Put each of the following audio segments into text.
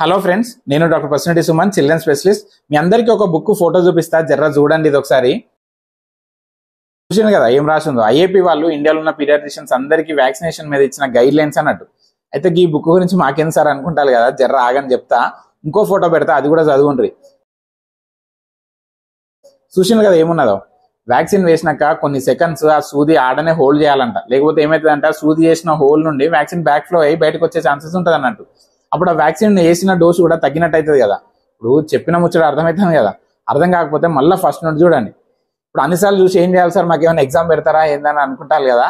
Hello friends, నేను doctor personality Suman, children specialist. మీ అందరికీ ఒక బుక్ ఫోటో చూపిస్తా, జర్రా చూడండి. ఇది ఒకసారి చూసాను కదా ఏం రాసిందో. ఐఏపీ వాళ్ళు ఇండియాలో ఉన్న పీడియాట్రిషియన్స్ అందరికీ వ్యాక్సినేషన్ మీద ఇచ్చిన గైడ్ లైన్స్ అన్నట్టు. అయితే ఈ బుక్ గురించి మాకేం సార్ అనుకుంటారు కదా, జర్రా ఆగని చెప్తా. ఇంకో ఫోటో పెడతా, అది కూడా చదువుండ్రి. చూసాను కదా ఏమున్నదో. వ్యాక్సిన్ వేసినాక కొన్ని సెకండ్స్ ఆ సూది ఆడనే హోల్డ్ చేయాలంట. లేకపోతే ఏమవుతుందంటే ఆ సూది చేసిన హోల్ నుండి వ్యాక్సిన్ బ్యాక్ ఫ్లో అయ్యి బయటకు వచ్చే ఛాన్సెస్ ఉంటుంది అన్నట్టు. అప్పుడు ఆ వ్యాక్సిన్ వేసిన డోసు కూడా తగ్గినట్టు అవుతుంది కదా. ఇప్పుడు చెప్పిన ముచ్చట అర్థమవుతుంది కదా. అర్థం కాకపోతే మళ్ళీ ఫస్ట్ నుండి చూడండి. ఇప్పుడు అన్నిసార్లు చూసి ఏం చేయాలి సార్, మాకు ఏమైనా ఎగ్జామ్ పెడతారా ఏందని అనుకుంటారు కదా.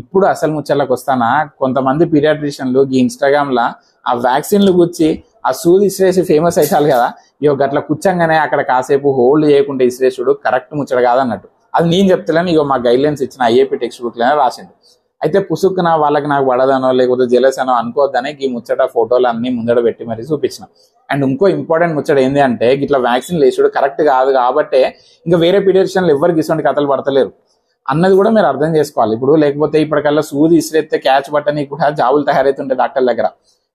ఇప్పుడు అసలు ముచ్చట్లకు వస్తానా, కొంతమంది పీడియాట్రిషియన్లు ఈ ఇన్స్టాగ్రామ్ లా ఆ వ్యాక్సిన్లు గుచ్చి ఆ సూది ఇసిరేసి ఫేమస్ అవుతారు కదా. ఇక గట్ల కూర్చంగానే అక్కడ కాసేపు హోల్డ్ చేయకుండా ఇసిరేసుడు కరెక్ట్ ముచ్చట కాదన్నట్టు. అది నేను చెప్తలేను, ఇక మా గైడ్ లైన్స్ ఇచ్చిన ఐఏపీ టెక్స్ట్ బుక్ లోనే రాసిండు. అయితే పుసుక్కున వాళ్ళకి నాకు పడదనో లేకపోతే జెలస్ అనో అనుకోవద్దనే ఈ ముచ్చట ఫోటోలు అన్ని ముందడ పెట్టి మరీ చూపించిన. అండ్ ఇంకో ఇంపార్టెంట్ ముచ్చట ఏంటి అంటే, ఇట్లా వ్యాక్సిన్ లేచుడు కరెక్ట్ కాదు కాబట్టే ఇంకా వేరే పీడియాట్రిషియన్లు ఎవరికి ఇటువంటి కథలు పడతలేరు అన్నది కూడా మీరు అర్థం చేసుకోవాలి. ఇప్పుడు లేకపోతే ఇప్పటికల్లా సూది ఇసిరేస్తే క్యాచ్ బట్టని కూడా జాబులు తయారైతుంటాయి డాక్టర్ దగ్గర.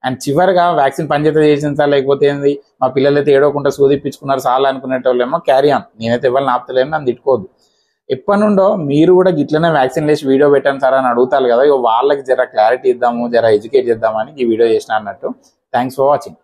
అండ్ చివరిగా వ్యాక్సిన్ పనిచేత చేసిందా లేకపోతే ఏంది, మా పిల్లలైతే ఏడవకుండా సూది ఇప్పించుకున్నారు చాలా అనుకునేటోళ్ళేమో క్యారీ ఆన్. నేనైతే ఎవరిని ఆపుతలేను, నన్ను తిట్టుకోవద్దు. ఎప్పటి నుండో మీరు కూడా గిట్లనే వ్యాక్సిన్ లేసి వీడియో పెట్టాను సార్ అని అడుగుతారు కదా. ఇక వాళ్ళకి జర క్లారిటీ ఇద్దాము, జర ఎడ్యుకేట్ చేద్దామని ఈ వీడియో చేసిన అన్నట్టు. Thanks for watching.